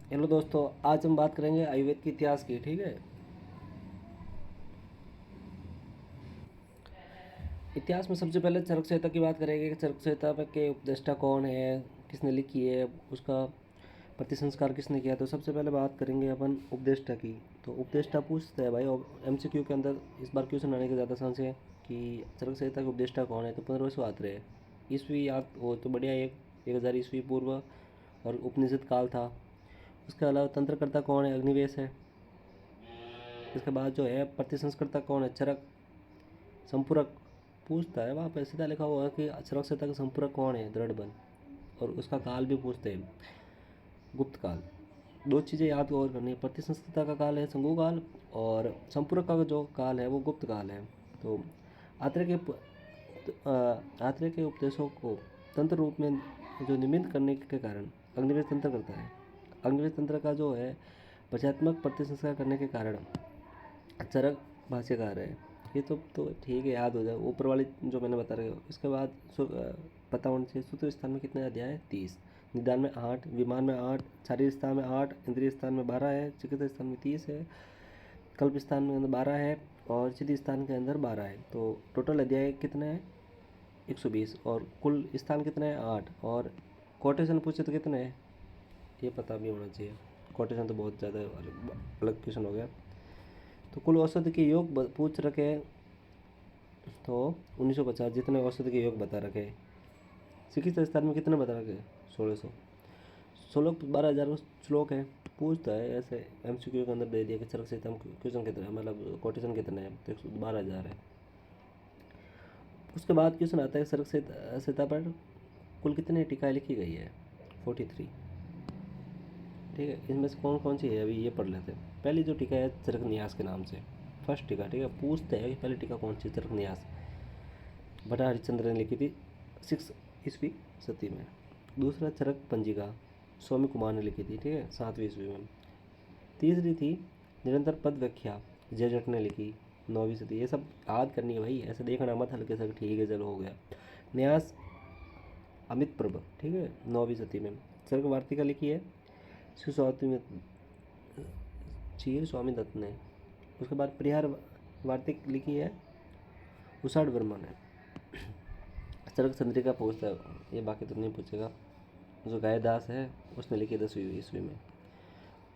Hello दोस्तों, आज हम बात करेंगे आयुर्वेद के इतिहास की। ठीक है। इतिहास में सबसे पहले चरक संहिता की बात करेंगे कि चरक संहिता के उपदेष्टा कौन है, किसने लिखी है, उसका प्रतिसंस्कार किसने किया। तो सबसे पहले बात करेंगे अपन उपदेष्टा की। तो उपदेष्टा पूछते हैं भाई एमसीक्यू के अंदर इस बार क्वेश्चन आने के ज़्यादा चांस है कि चरक संहिता के उपदेष्टा कौन है। तो 1500 आते रहे ईस्वी याद हो तो बढ़िया। 1000 ईस्वी पूर्व और उपनिषद काल था। उसके अलावा तंत्रकर्ता कौन है, अग्निवेश है। इसके बाद जो है प्रतिसंस्कर्ता कौन है, चरक। संपूरक पूछता है, वहाँ पर सीधा लिखा हुआ है कि चरक संहिता का संपूरक कौन है, दृढ़बल। और उसका काल भी पूछते हैं, गुप्त काल। दो चीज़ें याद और करनी है, प्रतिसंस्कृता का काल है संगू काल, और संपूरक का जो काल है वो गुप्त काल है। तो आत्रेय के उपदेशों को तंत्र रूप में जो निमित्त करने के कारण अग्निवेश तंत्र करता है। अग्निवेश तंत्र का जो है पश्चात्मक प्रतिसंस्कार करने के कारण चरक भाष्यकार है। ये तो ठीक है, याद हो जाए ऊपर वाली जो मैंने बता रही हूँ। इसके बाद पता होना चाहिए सूत्र स्थान में कितने अध्याय है, 30। निदान में 8, विमान में 8, शारीरिक स्थान में 8, इंद्रिय स्थान में 12 है, चिकित्सा स्थान में 30 है, कल्प स्थान में अंदर 12 है, और सिद्धि स्थान के अंदर 12 है। तो टोटल अध्याय कितने हैं, 120। और कुल स्थान कितने हैं, 8। और कोटेशन पूछे तो कितने हैं, ये पता भी होना चाहिए। कोटेशन तो बहुत ज़्यादा अलग क्वेश्चन हो गया। तो कुल औषधि के योग पूछ रखे तो 1950 जितने औषधि के योग बता रखे। चिकित्सा स्थान में कितने बता रखे, 1600। श्लोक 12,000 श्लोक है। पूछता है ऐसे एमसीक्यू के अंदर दे दिया कि चरक संहिता में क्वेश्चन कितने हैं, मतलब कोटेशन कितने हैं, तो 112,000 है। उसके बाद क्वेश्चन आता है चरक संहिता पर कुल कितनी टीकाएँ लिखी गई है, 43। ठीक है। इसमें से कौन कौन सी है अभी ये पढ़ लेते हैं। पहली जो टीका है चरक न्यास के नाम से, फर्स्ट टीका। ठीक है। पूछते हैं कि पहली टीका कौन सी, चरक न्यास, भट्टा हरिश्चंद्र ने लिखी थी 6 ईस्वी सती में। दूसरा चरक पंजिका, स्वामी कुमार ने लिखी थी। ठीक है, 7वीं ईस्वी में। तीसरी थी निरंतर पद व्याख्या, जय जट ने लिखी, 9वीं सदी। ये सब याद करनी है भाई, ऐसे देखना मत हल्के से, ठीक है चलो हो गया। न्यास अमित प्रभ, ठीक है, 9वीं सदी में। चरक वार्तिका लिखी है शिवस्वाति में चीर स्वामी दत्त ने। उसके बाद परिहार वार्तिक लिखी है उषाढ़ वर्मा ने। चरक चंद्रिका पूछता है, ये बाकी तो नहीं पूछेगा। जो गायदास है उसने लिखी है 10वीं ईस्वी में।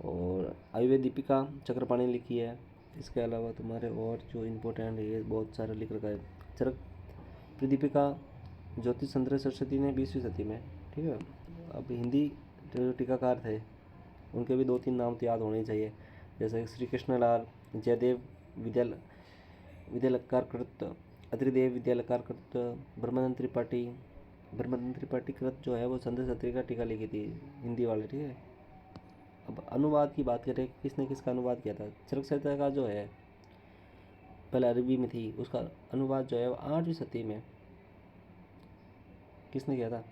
और आयुर्वेद दीपिका चक्रपाणी ने लिखी है। इसके अलावा तुम्हारे और जो इम्पोर्टेंट है ये बहुत सारा लिख रखा है। चरक प्रदीपिका ज्योतिष चंद्र सरस्वती ने 20वीं सदी में। ठीक है। अब हिंदी जो टीकाकार थे उनके भी 2-3 नाम तो याद होने ही चाहिए, जैसे श्री कृष्णलाल, जयदेव विद्यालकार कृत, अत्रिदेव विद्यालकार कृत, ब्रह्मानंद त्रिपाठी। ब्रह्मानंद त्रिपाठी कृत जो है वो संदेश छत्री का टीका लिखी थी, हिंदी वाले। ठीक है। अब अनुवाद की बात करें, किसने किसका अनुवाद किया था। चरक संहिता का जो है पहले अरबी में थी, उसका अनुवाद जो है वो 8वीं सदी में किसने किया था,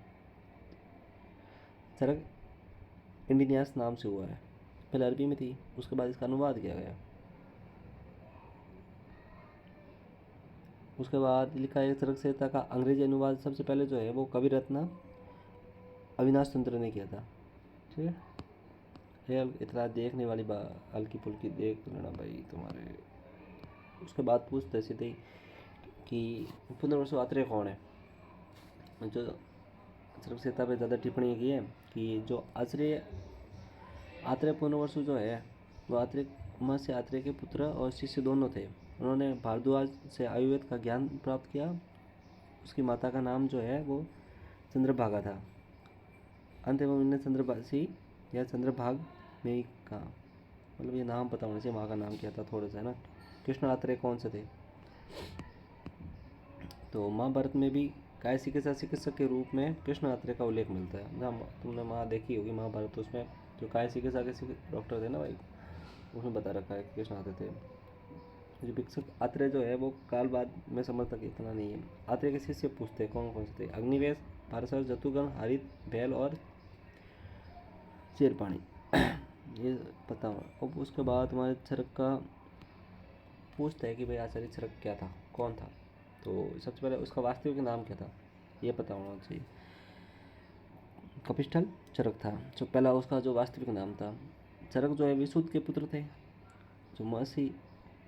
चरक इंडिनियास नाम से हुआ है। पहले अरबी में थी, उसके बाद इसका अनुवाद किया गया। उसके बाद लिखा है चरक संहिता का अंग्रेजी अनुवाद सबसे पहले जो है वो कवि रत्न अविनाश चंद्र ने किया था। ठीक है। ये इतना देखने वाली हल्की फुल्की देख लेना भाई तुम्हारे। उसके बाद पूछते हैं सीधे ही कि पुनर्वसु आत्रेय कौन है। जो चरक संहिता पे ज़्यादा टिप्पणी की है कि जो आत्रेय पुनर्वसु जो है वो आत्रेय माँ से आत्रेय के पुत्र और शिष्य दोनों थे। उन्होंने भारद्वाज से आयुर्वेद का ज्ञान प्राप्त किया। उसकी माता का नाम जो है वो चंद्रभागा था। अंत एवं इन्हें चंद्रभाषी या चंद्रभाग में ही कहा, मतलब ये नाम पता होना चाहिए माँ का नाम क्या था थोड़ा सा, है ना। कृष्ण आत्रेय कौन से थे, तो महाभारत में भी काय चिकित्सा चिकित्सक के रूप में कृष्ण आत्रेय का उल्लेख मिलता है ना। तुमने माँ देखी होगी महाभारत, तो उसमें जो काय चिकित्सा के डॉक्टर थे ना भाई, उसमें बता रखा है कृष्ण आते थे। जो भिक्षुक आत्रेय जो है वो काल बाद में समझ तक इतना नहीं है। आत्रेय के शिष्य पूछते हैं कौन कौन से थे, अग्निवेश, पारसर, जतुगण, हरित, भैल और चेरपाणी। ये पता हो। अब उसके बाद हमारे चरक का पूछते हैं कि भाई आचार्य चरक क्या था, कौन था। तो सबसे पहले उसका वास्तविक नाम क्या था ये पता होना चाहिए। कपिस्थल चरक था जो पहला उसका जो वास्तविक नाम था। चरक जो है विशुद्ध के पुत्र थे, जो महर्षि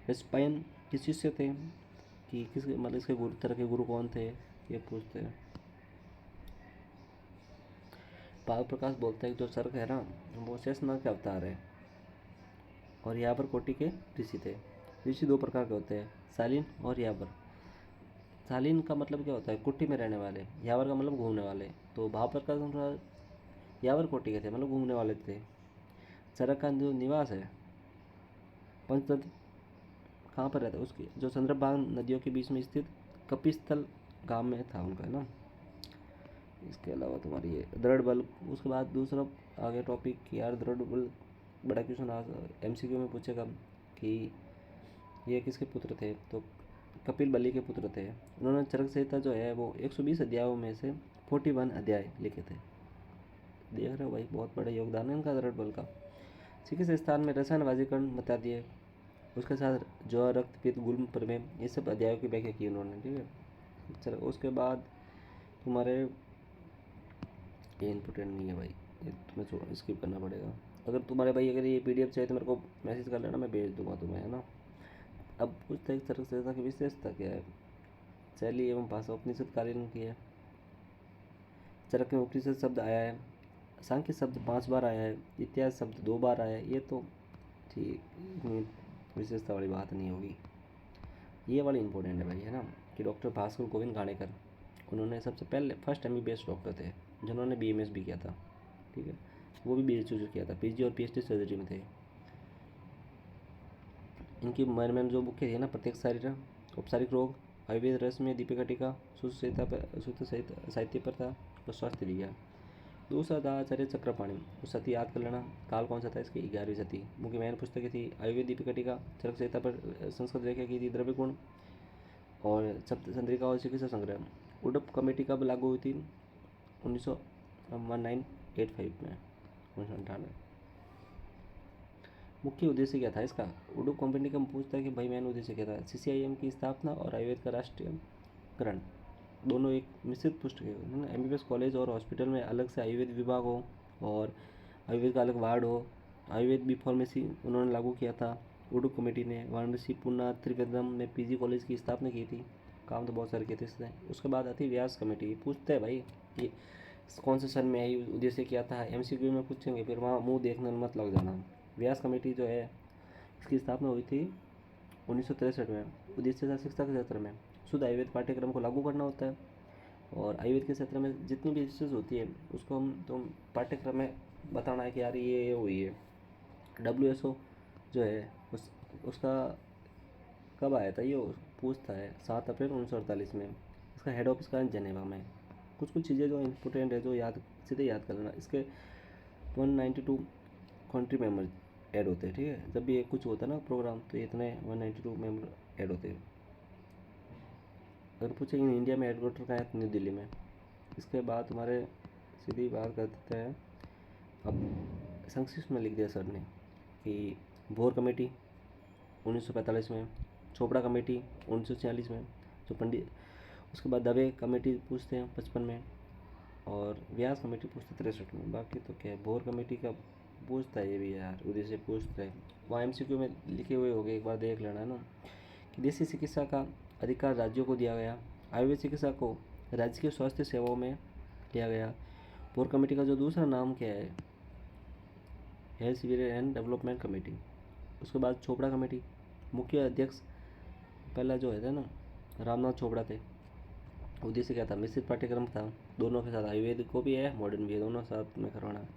वेस्पायन के शिष्य थे। कि किसके मतलब इसके गुरु चरक के गुरु कौन थे ये पूछते हैं। पाव प्रकाश बोलता है कि जो चरक है ना वो शेषनाग के अवतार है और यावर कोटि के ऋषि थे। ऋषि दो प्रकार के होते हैं, शालीन और यावर। शालीन का मतलब क्या होता है, कुटी में रहने वाले। यावर का मतलब घूमने वाले। तो भाव प्रकाश अनुसार यावर कोटि के थे, मतलब घूमने वाले थे। चरक का जो निवास है पंचतंत्र कहाँ पर रहता है, उसकी जो चंद्रभागा नदियों के बीच में स्थित कपिस्थल गांव में था उनका, है ना। इसके अलावा तुम्हारी ये दृढ़ बल। उसके बाद दूसरा आगे टॉपिक कि यार दृढ़ बल बड़ा क्वेश्चन आज MCQ में पूछेगा कि ये किसके पुत्र थे, तो कपिल बलि के पुत्र थे। उन्होंने चरक संहिता जो है वो 120 अध्यायों में से 41 अध्याय लिखे थे। देख रहे हो भाई, बहुत बड़ा योगदान है इनका दृढ़ बल का। चिकित्सा स्थान में रसायन वर्गीकरण बता दिए। उसके साथ ज्वर, रक्त, पित्त, गुल्म, प्रमेय, ये सब अध्यायों की व्याख्या की उन्होंने, ठीक है। चलो उसके बाद तुम्हारे ये इम्पोर्टेंट नहीं है भाई, ये तुम्हें स्किप करना पड़ेगा। अगर तुम्हारे भाई अगर ये PDF चाहिए तो मेरे को मैसेज कर लेना, मैं भेज दूंगा तुम्हें, है ना। अब पूछते हैं चरक संहिता की विशेषता क्या है। शैली एवं भाषा उपनिषद कालीन की है। चरक में उपनिषद शब्द आया है, सांख्य शब्द 5 बार आया है, इतिहास शब्द 2 बार आया है। ये तो ठीक, इतनी विशेषता वाली बात नहीं होगी। ये वाली इंपॉर्टेंट है भाई, है ना, कि डॉक्टर भास्कर गोविंद घाणेकर, उन्होंने सबसे पहले फर्स्ट MBBS डॉक्टर थे जिन्होंने BMS भी किया था, ठीक है। वो भी BHD किया था, PG और PhD सर्जरी में थे। इनकी मैन जो बुकें थी ना, प्रत्येक शरीर, औपचारिक रोग, आयुर्वेद रस में दीपिका टीका, शुद्ध साहित्य पर था और स्वास्थ्य विज्ञान। दूसरा था आचार्य चक्रपाणी, वो सती याद कर लेना। काल कौन सा था इसकी, 11वीं सती। उनकी मैन पुस्तकें थी आयुर्वेद दीपिका टीका, चरक संहिता पर संस्कृत व्याख्या की थी द्रव्य गुण और सप्त चंद्रिका और चिकित्सा संग्रह। उडप कमेटी कब लागू हुई थी, 1985 में, 1998। मुख्य उद्देश्य क्या था इसका, उडुप कंपनी का पूछता है कि भाई मैन उद्देश्य क्या था। CCIM की स्थापना और आयुर्वेद का राष्ट्रीयकरण, दोनों एक मिश्रित पुष्ट के MBBS कॉलेज और हॉस्पिटल में अलग से आयुर्वेद विभाग हो और आयुर्वेद का अलग वार्ड हो। आयुर्वेद बी फार्मेसी उन्होंने लागू किया था उडुप कमेटी ने। वाराणसी, पुणे, त्रिवेंद्रम में PG कॉलेज की स्थापना की थी। काम तो बहुत सारे किए थे इसने। उसके बाद आती व्यास कमेटी, पूछते हैं भाई कि कौन से सन में आई, उद्देश्य क्या था, MCQ में पूछेंगे, फिर वहाँ मुँह देखने में मत लग जाना। व्यास कमेटी जो है इसकी स्थापना हुई थी 1963 में। उद्देश्य था शिक्षा के क्षेत्र में शुद्ध आयुर्वेद पाठ्यक्रम को लागू करना होता है और आयुर्वेद के क्षेत्र में जितनी भी डिशेज होती है उसको हम तो पाठ्यक्रम में बताना है कि यार ये हुई है। WHO जो है उसका कब आया था, ये पूछता है 7 अप्रैल 1948 में। इसका हेड ऑफिस का है जेनेवा में। कुछ कुछ चीज़ें जो इम्पोर्टेंट है जो याद सीधे याद कर लेना। इसके 192 कंट्री मेंबर ऐड होते हैं, ठीक है। जब भी ये कुछ होता है ना प्रोग्राम तो इतने 192 मेंबर ऐड होते हैं। अगर पूछे इन इंडिया में हेडक्वार्टर का है न्यू दिल्ली में। इसके बाद तुम्हारे सीधी बात कर देते हैं। अब संक्षिप्त में लिख दिया सर ने कि भोर कमेटी 1945 में, चोपड़ा कमेटी 1946 में, जो पंडित। उसके बाद दवे कमेटी पूछते हैं 55 में और व्यास कमेटी पूछते 63 में। बाकी तो क्या है, भोर कमेटी का पूछता है ये भी यार, उद्देश्य पूछता है। वहाँ MCQ में लिखे हुए हो गए, एक बार देख लेना, है ना। कि देसी चिकित्सा का अधिकार राज्यों को दिया गया, आयुर्वेद चिकित्सा को राज्य की स्वास्थ्य सेवाओं में लिया गया। भोर कमेटी का जो दूसरा नाम क्या है, health welfare and development committee. उसके बाद चोपड़ा कमेटी, मुख्य अध्यक्ष पहला जो है ना रामनाथ चोपड़ा थे। उद्देश्य क्या था, मिश्रित पाठ्यक्रम था, दोनों के साथ आयुर्वेद को भी है मॉडर्न भी है, दोनों साथ में करवाना।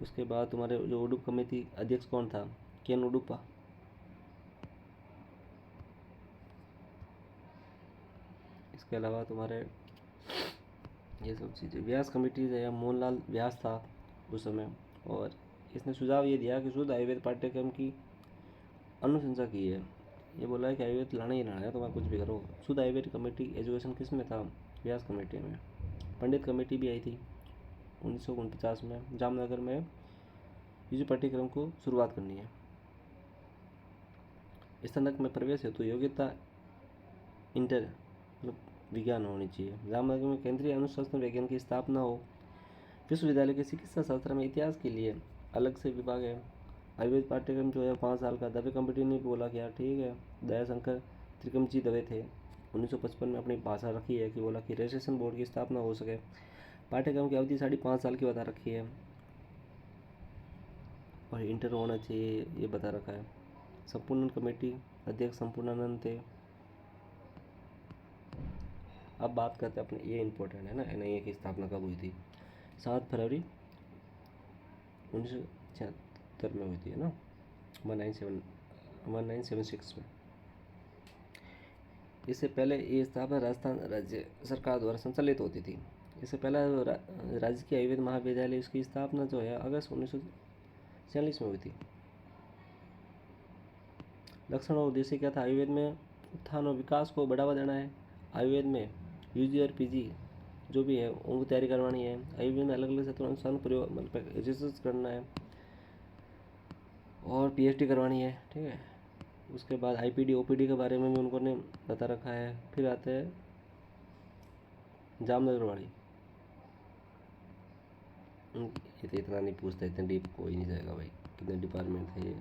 उसके बाद तुम्हारे जो उडुप कमेटी अध्यक्ष कौन था, केन उडुपा। इसके अलावा तुम्हारे ये सब चीज़ें। व्यास कमेटी जो है मोहनलाल व्यास था उस समय और इसने सुझाव ये दिया कि शुद्ध आयुर्वेद पाठ्यक्रम की अनुशंसा की है। ये बोला है कि आयुर्वेद लाना ही लाना है, तुम्हारा कुछ भी करो। शुद्ध आयुर्वेद कमेटी एजुकेशन किस में था, व्यास कमेटी में। पंडित कमेटी भी आई थी 1949 में। जामनगर में UG पाठ्यक्रम को शुरुआत करनी है। स्नातक में प्रवेश हेतु योग्यता इंटर विज्ञान होनी चाहिए। जामनगर में केंद्रीय अनुशासन विज्ञान की स्थापना हो। विश्वविद्यालय के चिकित्सा शास्त्र में इतिहास के लिए अलग से विभाग है। आयुर्वेद पाठ्यक्रम जो है 5 साल का। दवे कंपनी ने बोला क्या, ठीक है, दयाशंकर त्रिकमजी दवे थे, 1955 में अपनी भाषा रखी है कि बोला कि रजिस्ट्रेशन बोर्ड की स्थापना हो सके। पाठ्यक्रम की अवधि 5.5 साल की बता रखी है और इंटर होना चाहिए ये बता रखा है। संपूर्ण कमेटी अध्यक्ष संपूर्णानंद थे। अब बात करते हैं अपने, ये इम्पोर्टेंट है ना, एनआईए की स्थापना कब हुई थी? 7 फरवरी 1976 में हुई थी, है ना, 1976 में। इससे पहले ये स्थापना राजस्थान राज्य सरकार द्वारा संचालित होती थी। इससे पहले राजकीय आयुर्वेद महाविद्यालय, इसकी स्थापना जो है अगस्त 1946 में हुई थी। लक्षण और उद्देश्य क्या था? आयुर्वेद में उत्थान और विकास को बढ़ावा देना है। आयुर्वेद में यूजी और पीजी जो भी है उनको तैयारी करवानी है। आयुर्वेद में अलग अलग क्षेत्रों में अनुसंधान प्रयोग मतलब रिसर्च करना है और पीएचडी करवानी है, ठीक है। उसके बाद आईपीडी ओपीडी के बारे में भी उनको ने बता रखा है। फिर आते हैं जामनगर वाली, ये तो इतना नहीं पूछता, इतने डीप कोई नहीं जाएगा भाई, कितने डिपार्टमेंट थे ये।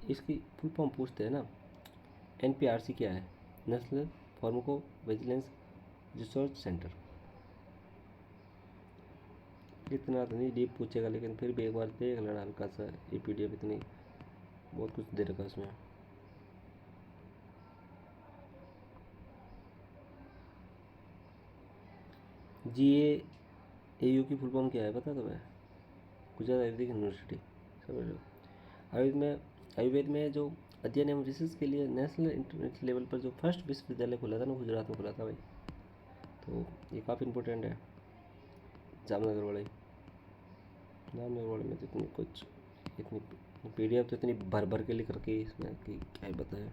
इसकी फुल फॉर्म पूछते हैं ना, एनपीआरसी क्या है? National pharmaco vigilance research centre. इतना तो नहीं डीप पूछेगा, लेकिन फिर भी एक बार देख लेना हल्का सा, ये पीडीएफ इतनी बहुत कुछ दे रखा है उसमें। GAAU की फुल फॉर्म क्या है पता तुम्हें? गुजरात आयुर्वेदिक यूनिवर्सिटी, समझ लो। आयुर्वेद में जो अध्ययन एवं रिसर्च के लिए नेशनल इंटरनेशनल लेवल पर जो फर्स्ट विश्वविद्यालय खुला था ना, गुजरात में खुला था भाई, तो ये काफ़ी इंपॉर्टेंट है। जामनगर वाले में तो इतनी कुछ, इतनी पीडीएफ तो इतनी भर भर के लिख रखी है इसमें कि क्या ही बताए।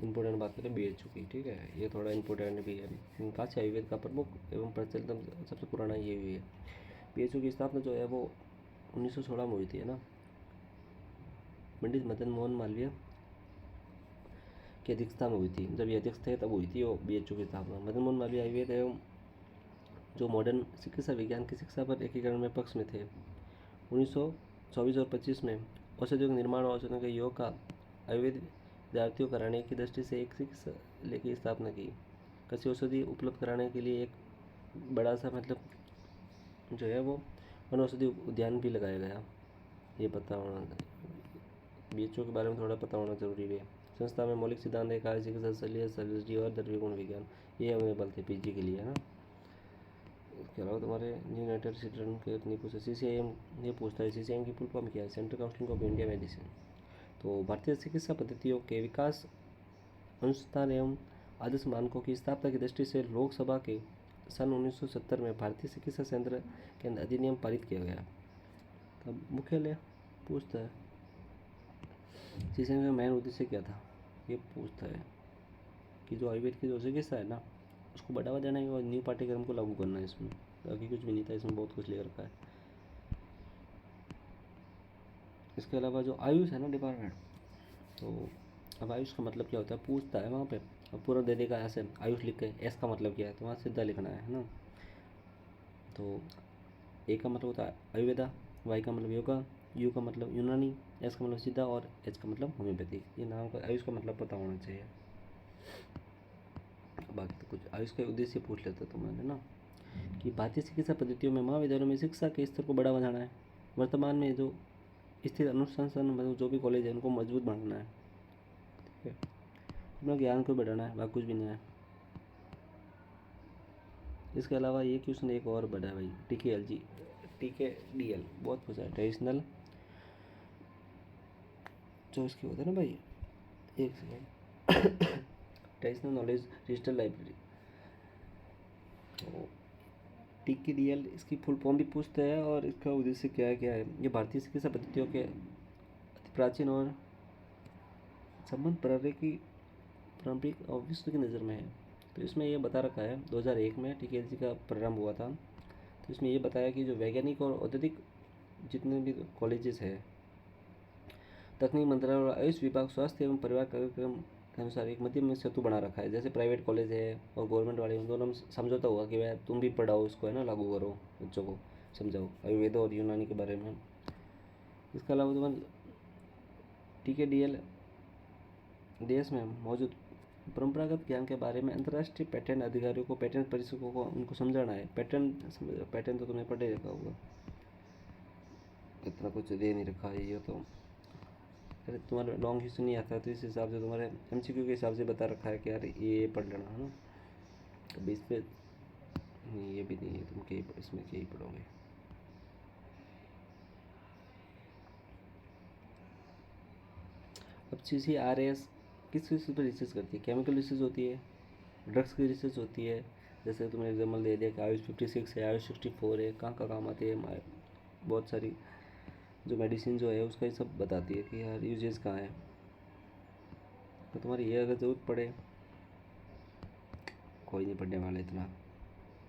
इंपॉर्टेंट बात करें BHU की, ठीक है, ये थोड़ा इंपॉर्टेंट भी है। काशी आयुर्वेद का प्रमुख एवं प्रचलित सबसे पुराना ये भी है। BHU की स्थापना जो है वो 1916 में हुई थी, है ना। पंडित मदन मोहन मालवीय की अध्यक्षता में हुई थी। जब ये अध्यक्ष थे तब हुई थी वो BHU की स्थापना। मदन मोहन मालवीय आयुर्वेद एवं जो मॉडर्न चिकित्सा विज्ञान की शिक्षा पर एकीकरण में पक्ष में थे। 1924 और 25 में औषधियों के निर्माण और औषधियों के योग का आयुर्वेद विद्यार्थियों कराने की दृष्टि से एक चिकित्सालय की स्थापना की। कृषि औषधि उपलब्ध कराने के लिए एक बड़ा सा मतलब जो है वो वन औषधि उद्यान भी लगाया गया। ये पता होना, BHU के बारे में थोड़ा पता होना जरूरी है। संस्था में मौलिक सिद्धांत है, कार्य चिकित्सा शल्य सर्जरी और द्रव्य गुण विज्ञान, ये अवेलेबल थे पीजी के लिए, है ना। इसके अलावा तुम्हारे यूनाइटेड सिटीजन के इतनी पूछा। CCIM ये पूछता है, CCIM की फुल फॉर्म क्या है? Central council of India medicine. तो भारतीय चिकित्सा पद्धतियों के विकास अनुसंधान एवं आदर्श मानकों की स्थापना की दृष्टि से लोकसभा के सन 1970 में भारतीय चिकित्सा संयंत्र के अधिनियम पारित किया गया। तब मुख्यालय पूछता है CCIM का मेन उद्देश्य क्या था, ये पूछता है कि जो आयुर्वेद की जो चिकित्सा है ना उसको बढ़ावा देना है और न्यू पाठ्यक्रम को लागू करना है इसमें। बाकी कुछ भी नहीं था इसमें, बहुत कुछ ले रखा है। इसके अलावा जो आयुष है ना डिपार्टमेंट, तो अब आयुष का मतलब क्या होता है पूछता है वहाँ पे। अब पूरा दे देगा ऐसे, आयुष लिख के एस का मतलब क्या है तो वहाँ सीधा लिखना है ना। तो ए का मतलब होता है आयुर्वेदा, वाई का मतलब योगा, यू का मतलब यूनानी, एस का मतलब सीधा और एच का मतलब होम्योपैथी। ये नाम का आयुष का मतलब पता होना चाहिए। बाकी तो कुछ आयुष के उद्देश्य पूछ लेते तो मैंने ना कि भारतीय चिकित्सा पद्धतियों में महाविद्यालयों में शिक्षा के स्तर को बढ़ावा देना है। वर्तमान में जो स्थित अनुसंधान मतलब जो भी कॉलेज है उनको मजबूत बनाना है, ठीक है। अपना ज्ञान को बढ़ाना है, बाकी कुछ भी नहीं है। इसके अलावा ये क्वेश्चन एक और बड़ा है भाई, TKDL बहुत पूछा है। ट्रेडिशनल जो इसकी होता है ना भाई, एक second, traditional knowledge digital library, तो TKDL इसकी फुल फॉर्म भी पूछते हैं और इसका उद्देश्य क्या है। ये भारतीय चिकित्सा पद्धतियों के अति प्राचीन और संबंध पारंपरिक और विश्व की नज़र में है। तो इसमें ये बता रखा है 2001 में TKLG का प्रारंभ हुआ था। तो इसमें ये बताया कि जो वैज्ञानिक और औद्योगिक जितने भी कॉलेजेस है, तकनीक मंत्रालय और आयुष विभाग, स्वास्थ्य एवं परिवार कार्यक्रम के अनुसार एक मध्यम सेतु बना रखा है। जैसे प्राइवेट कॉलेज है और गवर्नमेंट वाले, उन दोनों में समझौता हुआ कि भाई तुम भी पढ़ाओ इसको, है ना, लागू करो, बच्चों को समझाओ आयुर्वेद और यूनानी के बारे में। इसके अलावा तुम्हारे TKDL देश में मौजूद परंपरागत ज्ञान के बारे में अंतर्राष्ट्रीय पेटेंट अधिकारियों को, पेटेंट परीक्षकों को उनको समझाना है। पेटेंट तो तुम्हें पढ़े रखा होगा, इतना कुछ दे नहीं रखा है ये तो। अरे तुम्हारा लॉन्ग हिस्ट्री नहीं आता तो इस हिसाब से तुम्हारे MCQ के हिसाब से बता रखा है कि यार ये पढ़ लेना, है ना। अभी इस पर नहीं, ये भी नहीं है, तुम के इसमें क्या ही पढ़ोगे। अब CCRS किस चीज़ पर रिसर्च करती है? केमिकल रिसर्च होती है, ड्रग्स की रिसर्च होती है। जैसे तुमने एग्जाम्पल दे दिया कि आयुष 56 है, आयुष 64 है, कहाँ कहाँ काम आती है। बहुत सारी जो मेडिसिन जो है उसका ये सब बताती है कि यार यूजेस कहाँ है। तो तुम्हारी ये अगर ज़रूरत पड़े, कोई नहीं पढ़ने वाला इतना,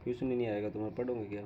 ट्यूशन ही नहीं आएगा तुम्हारा, पढ़ोगे क्या।